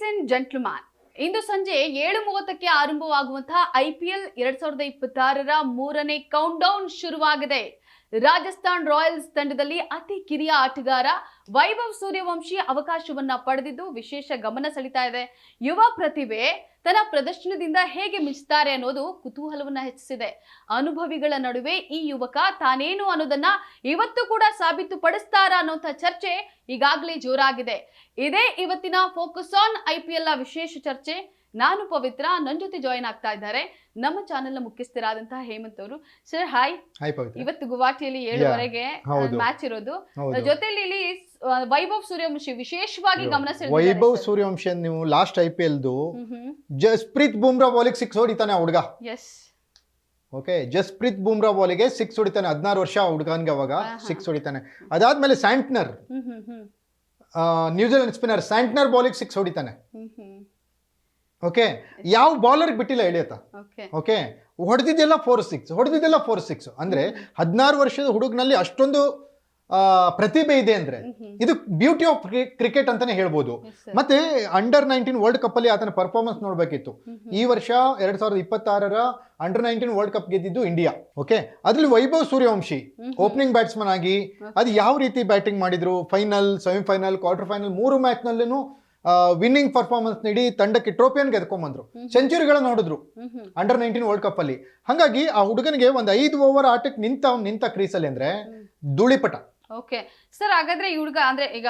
Ladies and gentleman, ಇಂದು ಸಂಜೆ 7:30ಕ್ಕೆ ಆರಂಭವಾಗುವಂತಹ IPL 2026ರ 3ನೇ count down ಶುರುವಾಗಿದೆ. ರಾಜಸ್ಥಾನ್ ರಾಯಲ್ಸ್ ತಂಡದಲ್ಲಿ ಅತಿ ಕಿರಿಯ ಆಟಗಾರ ವೈಭವ್ ಸೂರ್ಯವಂಶಿ ಅವಕಾಶವನ್ನ ಪಡೆದಿದ್ದು ವಿಶೇಷ ಗಮನ ಸೆಳೀತಾ ಇದೆ. ಯುವ ಪ್ರತಿಭೆ ತನ್ನ ಪ್ರದರ್ಶನದಿಂದ ಹೇಗೆ ಮಿಂಚುತ್ತಾರೆ ಅನ್ನೋದು ಕುತೂಹಲವನ್ನ ಹೆಚ್ಚಿಸಿದೆ. ಅನುಭವಿಗಳ ನಡುವೆ ಈ ಯುವಕ ತಾನೇನು ಅನ್ನೋದನ್ನ ಇವತ್ತು ಕೂಡ ಸಾಬೀತುಪಡಿಸ್ತಾರಾ ಅನ್ನೋಂಥ ಚರ್ಚೆ ಈಗಾಗಲೇ ಜೋರಾಗಿದೆ. ಇದೇ ಇವತ್ತಿನ ಫೋಕಸ್ ಆನ್ IPL ವಿಶೇಷ ಚರ್ಚೆ. ನಾನು ಪವಿತ್ರ, ನನ್ನ ಜೊತೆ ಜಾಯಿನ್ ಆಗ್ತಾ ಇದ್ದಾರೆ ನಮ್ಮ ಚಾನೆಲ್ ನ ಮುಖ್ಯಸ್ಥರಾದಂತಹ ಹೇಮಂತ್ ಅವರು. Sir hi. ಇವತ್ತು ಗುವಾಹಟಿಯಲ್ಲಿ 7:30ಗೆ ಮ್ಯಾಚ್ ಇರೋದು. ಜೊತೆಲಿ ಇಲ್ಲಿ ವೈಭವ್ ಸೂರ್ಯವಂಶಿ ವಿಶೇಷವಾಗಿ ಗಮನ ಸೆಳೆದಿದ್ದಾರೆ. ವೈಭವ್ ಸೂರ್ಯವಂಶಿ ನೀವು ಲಾಸ್ಟ್ IPL ಜಸ್ಪ್ರೀತ್ ಬುಮ್ರಾ ಬಾಲಿಗೆ 6 ಹೊಡಿತಾನೆ ಆ ಹುಡುಗ. ಓಕೆ, ಜಸ್ಪ್ರೀತ್ ಬುಮ್ರಾ ಬಾಲಿಗೆ 6 ಹೊಡಿತಾನೆ. 16 ವರ್ಷ ಹುಡುಗನ್ಗೆ ಅವಾಗ 6 ಹೊಡಿತಾನೆ. ಅದಾದ್ಮೇಲೆ ಸ್ಯಾಂಟ್ನರ್, ನ್ಯೂಜಿಲೆಂಡ್ ಸ್ಪಿನ್ನರ್ ಸ್ಯಾಂಟ್ನರ್ ಬಾಲಿಗೆ 6 ಹೊಡಿತಾನೆ. ಓಕೆ, ಯಾವ ಬಾಲರ್ ಬಿಟ್ಟಿಲ್ಲ ಎಳೆಯತ್ತ. ಓಕೆ, ಹೊಡೆದಿದ್ದೆಲ್ಲ 4-6 ಅಂದ್ರೆ 16 ವರ್ಷದ ಹುಡುಗನಲ್ಲಿ ಅಷ್ಟೊಂದು ಪ್ರತಿಭೆ ಇದೆ ಅಂದ್ರೆ ಇದು ಬ್ಯೂಟಿ ಆಫ್ ಕ್ರಿಕೆಟ್ ಅಂತಾನೆ ಹೇಳ್ಬೋದು. ಮತ್ತೆ ಅಂಡರ್-19 ವರ್ಲ್ಡ್ ಕಪ್ ಅಲ್ಲಿ ಆತನ ಪರ್ಫಾರ್ಮೆನ್ಸ್ ನೋಡ್ಬೇಕಿತ್ತು. ಈ ವರ್ಷ 2026ರ ಅಂಡರ್-19 ವರ್ಲ್ಡ್ ಕಪ್ ಗೆದ್ದಿದ್ದು ಇಂಡಿಯಾ. ಓಕೆ, ಅದ್ರಲ್ಲಿ ವೈಭವ್ ಸೂರ್ಯವಂಶಿ ಓಪನಿಂಗ್ ಬ್ಯಾಟ್ಸ್ಮನ್ ಆಗಿ ಅದು ಯಾವ ರೀತಿ ಬ್ಯಾಟಿಂಗ್ ಮಾಡಿದ್ರು, final, semifinal, quarter final 3 match ನಲ್ಲೂ ವಿನ್ನಿಂಗ್ ಪರ್ಫಾರ್ಮೆನ್ಸ್ ನೀಡಿ ತಂಡಕ್ಕೆ ಟ್ರೋಫಿಯನ್ನು ಗೆದ್ಕೊಂಡ್ಬಂದ್ರು. ಸೆಂಚುರಿಗಳ ನೋಡಿದ್ರು ಅಂಡರ್-19 ವರ್ಲ್ಡ್ ಕಪ್ ಅಲ್ಲಿ. ಹಾಗಾಗಿ ಆ ಹುಡುಗನಿಗೆ ಒಂದು 5 ಓವರ್ ಆಟಕ್ಕೆ ನಿಂತ ಕ್ರೀಸಲ್ಲಿ ಅಂದ್ರೆ ಧೂಳಿಪಟ. ಓಕೆ ಸರ್, ಹಾಗಾದ್ರೆ ಈ ಹುಡುಗ ಅಂದ್ರೆ ಈಗ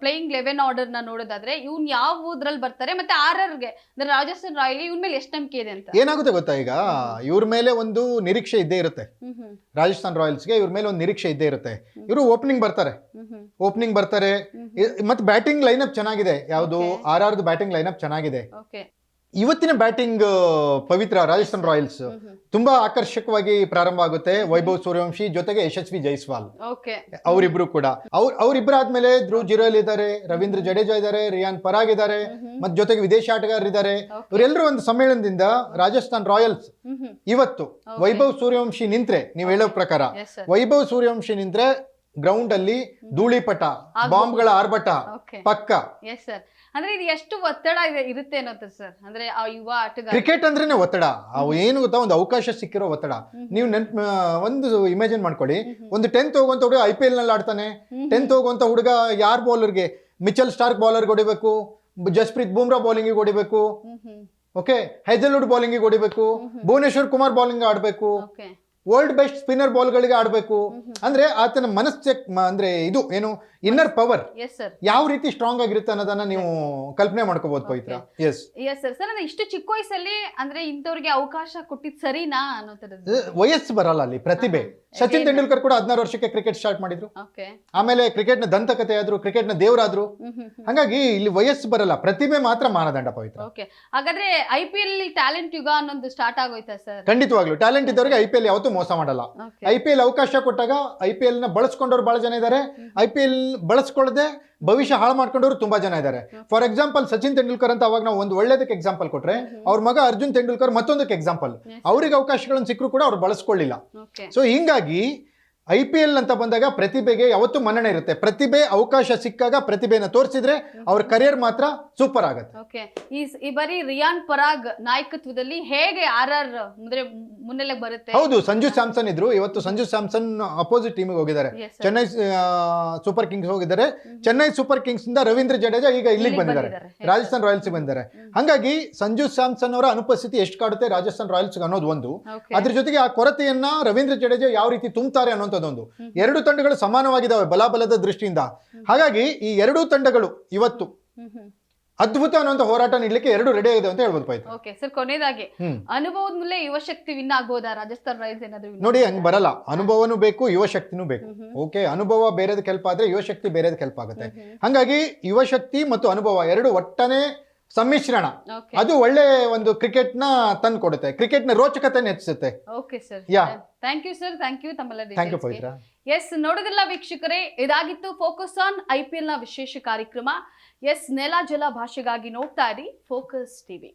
ಪ್ಲೇಯಿಂಗ್ 11 ಆರ್ಡರ್ ನ ನೋಡೋದಾದ್ರೆ ಇವ್ನ್ ಯಾವ ಊದ್ರಲ್ಲಿ ಬರ್ತಾರೆ, ಮತ್ತೆ RRಗೆ ಅಂದ್ರೆ ರಾಜಸ್ಥಾನ್ ರಾಯಲ್ ಇವನ್ ಮೇಲೆ ಎಷ್ಟು ನಂಬಿಕೆ ಇದೆ ಅಂತ ಏನಾಗುತ್ತೆ ಗೊತ್ತಾ? ಈಗ ಇವ್ರ ಮೇಲೆ ಒಂದು ನಿರೀಕ್ಷೆ ಇದ್ದೇ ಇರುತ್ತೆ. ರಾಜಸ್ಥಾನ್ ರಾಯಲ್ಸ್ಗೆ ಇವ್ರ ಮೇಲೆ ಒಂದು ನಿರೀಕ್ಷೆ ಇದ್ದೇ ಇರುತ್ತೆ. ಇವರು ಓಪನಿಂಗ್ ಬರ್ತಾರೆ ಮತ್ತೆ ಬ್ಯಾಟಿಂಗ್ ಲೈನಪ್ ಚೆನ್ನಾಗಿದೆ. ಯಾವುದು RRದು ಬ್ಯಾಟಿಂಗ್ ಲೈನಪ್ ಚೆನ್ನಾಗಿದೆ. ಇವತ್ತಿನ ಬ್ಯಾಟಿಂಗ್ ಪವಿತ್ರ ರಾಜಸ್ಥಾನ್ ರಾಯಲ್ಸ್ ತುಂಬಾ ಆಕರ್ಷಕವಾಗಿ ಪ್ರಾರಂಭ ಆಗುತ್ತೆ. ವೈಭವ್ ಸೂರ್ಯವಂಶಿ ಜೊತೆಗೆ ಯಶಸ್ವಿ ಜೈಸ್ವಾಲ್, ಅವರಿಬ್ರು ಕೂಡ. ಅವ್ರಿಬ್ರು ಆದ್ಮೇಲೆ ಧ್ರುವ್ ಜುರೇಲ್ ಇದ್ದಾರೆ, ರವೀಂದ್ರ ಜಡೇಜಾ ಇದ್ದಾರೆ, ರಿಯಾನ್ ಪರಾಗ್ ಇದ್ದಾರೆ, ಮತ್ತೆ ಜೊತೆಗೆ ವಿದೇಶಿ ಆಟಗಾರರಿದ್ದಾರೆ. ಇವರೆಲ್ಲರೂ ಒಂದು ಸಮ್ಮೇಳನದಿಂದ ರಾಜಸ್ಥಾನ್ ರಾಯಲ್ಸ್ ಇವತ್ತು ವೈಭವ್ ಸೂರ್ಯವಂಶಿ ನಿಂತ್ರೆ, ನೀವು ಹೇಳೋ ಪ್ರಕಾರ ವೈಭವ್ ಸೂರ್ಯವಂಶಿ ನಿಂತ್ರೆ ಗ್ರೌಂಡ್ ಅಲ್ಲಿ ಧೂಳಿಪಟ, ಬಾಂಬ್ಗಳ ಆರ್ಭಟ ಪಕ್ಕ. ಅಂದ್ರೆ ಇದು ಎಷ್ಟು ಒತ್ತಡ ಇರುತ್ತೆ ಅನ್ನೋದು ಸರ್. ಅಂದ್ರೆ ಆ ಯುವ ಆಟಗಾರ, ಕ್ರಿಕೆಟ್ ಅಂದ್ರೇನೆ ಒತ್ತಡ. ಅವು ಏನು ಗೊತ್ತಾ, ಒಂದು ಅವಕಾಶ ಸಿಕ್ಕಿರೋ ಒತ್ತಡ. ನೀವು ಒಂದು ಇಮ್ಯಾಜಿನ್ ಮಾಡ್ಕೊಳ್ಳಿ, ಒಂದು 10th ಹೋಗುವಂತ ಹುಡುಗ IPL ನಲ್ಲಿ ಆಡ್ತಾನೆ. 10th ಹೋಗುವಂತ ಹುಡುಗ ಯಾರ್ ಬೌಲರ್ಗೆ, ಮಿಚೆಲ್ ಸ್ಟಾರ್ಕ್ ಬೌಲರ್ ಹೊಡಿಬೇಕು, ಜಸ್ಪ್ರೀತ್ ಬುಮ್ರಾ ಬೌಲಿಂಗ್ ಹೊಡಿಬೇಕು, ಓಕೆ, ಹೆಜಲ್ವುಡ್ ಬೌಲಿಂಗ್ ಹೊಡಿಬೇಕು, ಭುವನೇಶ್ವರ್ ಕುಮಾರ್ ಬೌಲಿಂಗ್ ಆಡ್ಬೇಕು, ವರ್ಲ್ಡ್ ಬೆಸ್ಟ್ ಸ್ಪಿನ್ನರ್ ಬಾಲ್ ಗಳಿಗೆ ಆಡ್ಬೇಕು. ಅಂದ್ರೆ ಆತನ ಮನಸ್ಸು ಅಂದ್ರೆ ಇದು ಏನು ಇನ್ನರ್ ಪವರ್ ಯಾವ ರೀತಿ ಸ್ಟ್ರಾಂಗ್ ಆಗಿರುತ್ತೆ ಅನ್ನೋದನ್ನ ನೀವು ಕಲ್ಪನೆ ಮಾಡ್ಕೋಬಹುದು ಪವಿತ್ರ. ಎಸ್ ಸರ್, ಇಷ್ಟು ಚಿಕ್ಕ ವಯಸ್ಸಲ್ಲಿ ಅಂದ್ರೆ ಇಂಥವ್ರಿಗೆ ಅವಕಾಶ ಕೊಟ್ಟಿದ್ ಸರಿನಾ ಅನ್ನೋದು ವಯಸ್ಸು ಬರಲ್ಲ ಅಲ್ಲಿ, ಪ್ರತಿಭೆ. ಸಚಿನ್ ತೆಂಡೂಲ್ಕರ್ ಕೂಡ 16 ವರ್ಷಕ್ಕೆ ಕ್ರಿಕೆಟ್ ಸ್ಟಾರ್ಟ್ ಮಾಡಿದ್ರು. ಆಮೇಲೆ ಕ್ರಿಕೆಟ್ ನ ದಂತಕತೆ ಆದ್ರು, ಕ್ರಿಕೆಟ್ ನ ದೇವರಾದ್ರು. ಹಾಗಾಗಿ ಇಲ್ಲಿ ವಯಸ್ಸು ಬರಲ್ಲ, ಪ್ರತಿಭೆ ಮಾತ್ರ ಮಾನದಂಡ ಪವಿತ್ರ. ಹಾಗಾದ್ರೆ IPL ಟ್ಯಾಲೆಂಟ್ ಯುಗ ಅನ್ನೋದು ಸ್ಟಾರ್ಟ್ ಆಗೋಯ್ತಾ ಸರ್? ಖಂಡಿತವಾಗ್ಲು ಟ್ಯಾಲೆಂಟ್ ಇದ್ದವರಿಗೆ IPL ಯಾವತ್ತೂ ಮೋಸ ಮಾಡಲ್ಲ. IPL ಅವಕಾಶ ಕೊಟ್ಟಾಗ IPL ನ ಬಳಸ್ಕೊಂಡವ್ರು ಬಹಳ ಜನ ಇದ್ದಾರೆ. IPL ಬಳಸ್ಕೊಳ್ಳದೆ ಭವಿಷ್ಯ ಹಾಳು ಮಾಡ್ಕೊಂಡವ್ರು ತುಂಬಾ ಜನ ಇದ್ದಾರೆ. ಫಾರ್ ಎಕ್ಸಾಂಪಲ್ ಸಚಿನ್ ತೆಂಡೂಲ್ಕರ್ ಅಂತ ಅವಾಗ ನಾವು ಒಂದು ಒಳ್ಳೇದಕ್ಕೆ ಎಕ್ಸಾಂಪಲ್ ಕೊಟ್ರೆ, ಅವ್ರ ಮಗ ಅರ್ಜುನ್ ತೆಂಡೂಲ್ಕರ್ ಮತ್ತೊಂದಕ್ಕೆ ಎಕ್ಸಾಂಪಲ್. ಅವ್ರಿಗೆ ಅವಕಾಶಗಳನ್ನು ಸಿಕ್ಕರು ಕೂಡ ಅವ್ರು ಬಳಸ್ಕೊಳ್ಳಿಲ್ಲ. ಸೊ ಹಿಂಗಾಗಿ IPL ಅಂತ ಬಂದಾಗ ಪ್ರತಿಭೆಗೆ ಯಾವತ್ತೂ ಮನ್ನಣೆ ಇರುತ್ತೆ. ಪ್ರತಿಭೆ ಅವಕಾಶ ಸಿಕ್ಕಾಗ ಪ್ರತಿಭೆನ ತೋರಿಸಿದ್ರೆ ಅವ್ರ ಕರಿಯರ್ ಮಾತ್ರ ಸೂಪರ್ ಆಗುತ್ತೆ. ಈ ಬಾರಿ ರಿಯಾನ್ ಪರಾಗ್ ನಾಯಕತ್ವದಲ್ಲಿ ಹೇಗೆ RR ಅಂದ್ರೆ ಮುನ್ನೆಲೆಗೆ ಬರುತ್ತೆ? ಹೌದು, ಸಂಜು ಸ್ಯಾಮ್ಸನ್ ಇದ್ರು. ಇವತ್ತು ಸಂಜು ಸ್ಯಾಮ್ಸನ್ ಅಪೋಸಿಟ್ ಟೀಮಿಗೆ ಹೋಗಿದ್ದಾರೆ. ಚೆನ್ನೈ ಸೂಪರ್ ಕಿಂಗ್ಸ್ ಹೋಗಿದ್ದಾರೆ. ಚೆನ್ನೈ ಸೂಪರ್ ಕಿಂಗ್ಸ್ ಇಂದ ರವೀಂದ್ರ ಜಡೇಜಾ ಈಗ ಇಲ್ಲಿಗೆ ಬಂದಿದ್ದಾರೆ, ರಾಜಸ್ಥಾನ್ ರಾಯಲ್ಸ್ ಬಂದಿದ್ದಾರೆ. ಹಾಗಾಗಿ ಸಂಜು ಸ್ಯಾಮ್ಸನ್ ಅವರ ಅನುಪಸ್ಥಿತಿ ಎಷ್ಟು ಕಾಡುತ್ತೆ ರಾಜಸ್ಥಾನ್ ರಾಯಲ್ಸ್ ಅನ್ನೋದು ಒಂದು. ಅದ್ರ ಜೊತೆಗೆ ಆ ಕೊರತೆಯನ್ನ ರವೀಂದ್ರ ಜಡೇಜಾ ಯಾವ ರೀತಿ ತುಂಬುತ್ತಾರೆ ಅನ್ನೋ ಒಂದು. ಎರಡು ತಂಡಗಳು ಸಮಾನವಾಗಿದ್ದಾವೆ ಬಲಾಬಲದ ದೃಷ್ಟಿಯಿಂದ. ಹಾಗಾಗಿ ಈ ಎರಡೂ ತಂಡಗಳು ಇವತ್ತು ಅದ್ಭುತ ಅನ್ನುವಂತ ಹೋರಾಟ ನೀಡಲಿಕ್ಕೆ ಎರಡು ರೆಡಿ ಆಗಿದೆ ಅಂತ ಹೇಳ್ಬೋದು ಪವಿತ್ರ. ಓಕೆ ಸರ್, ಕೊನೆಯದಾಗಿ ಅನುಭವದ ಮೇಲೆ ಯುವ ಶಕ್ತಿ ವಿನ್ ಆಗ್ಬೋದಾ ರಾಜಸ್ಥಾನ್ ರಾಯಲ್ಸ್ ಏನಾದ್ರು? ನೋಡಿ, ಹಂಗ್ ಬರಲ್ಲ. ಅನುಭವನೂ ಬೇಕು, ಯುವ ಶಕ್ತಿನೂ ಬೇಕು. ಓಕೆ, ಅನುಭವ ಬೇರೆದಕ್ಕೆ ಹೆಲ್ಪ್ ಆದ್ರೆ ಯುವ ಶಕ್ತಿ ಬೇರೆದಕ್ಕೆ ಹೆಲ್ಪ್ ಆಗುತ್ತೆ. ಹಾಗಾಗಿ ಯುವ ಶಕ್ತಿ ಮತ್ತು ಅನುಭವ ಎರಡು ಒಟ್ಟನೆ ಸಮ್ಮಿಶ್ರಣ, ಅದು ಒಳ್ಳೆ ಒಂದು ಕ್ರಿಕೆಟ್ ನ ತಂದು ಕೊಡುತ್ತೆ, ಕ್ರಿಕೆಟ್ ನ ರೋಚಕತೆ ಹೆಚ್ಚಿಸುತ್ತೆ. Okay sir, ya, thank you sir, thank you ತಮ್ಮೆಲ್ಲ. Thank you Pavithra. ಎಸ್, ನೋಡಿದ್ರಲ್ಲ ವೀಕ್ಷಕರೇ, ಇದಾಗಿತ್ತು ಫೋಕಸ್ ಆನ್ IPL ನ ವಿಶೇಷ ಕಾರ್ಯಕ್ರಮ. ಎಸ್, ನೆಲ ಜಲ ಭಾಷೆಗಾಗಿ ನೋಡ್ತಾ ಇರಿ ಫೋಕಸ್ ಟಿವಿ.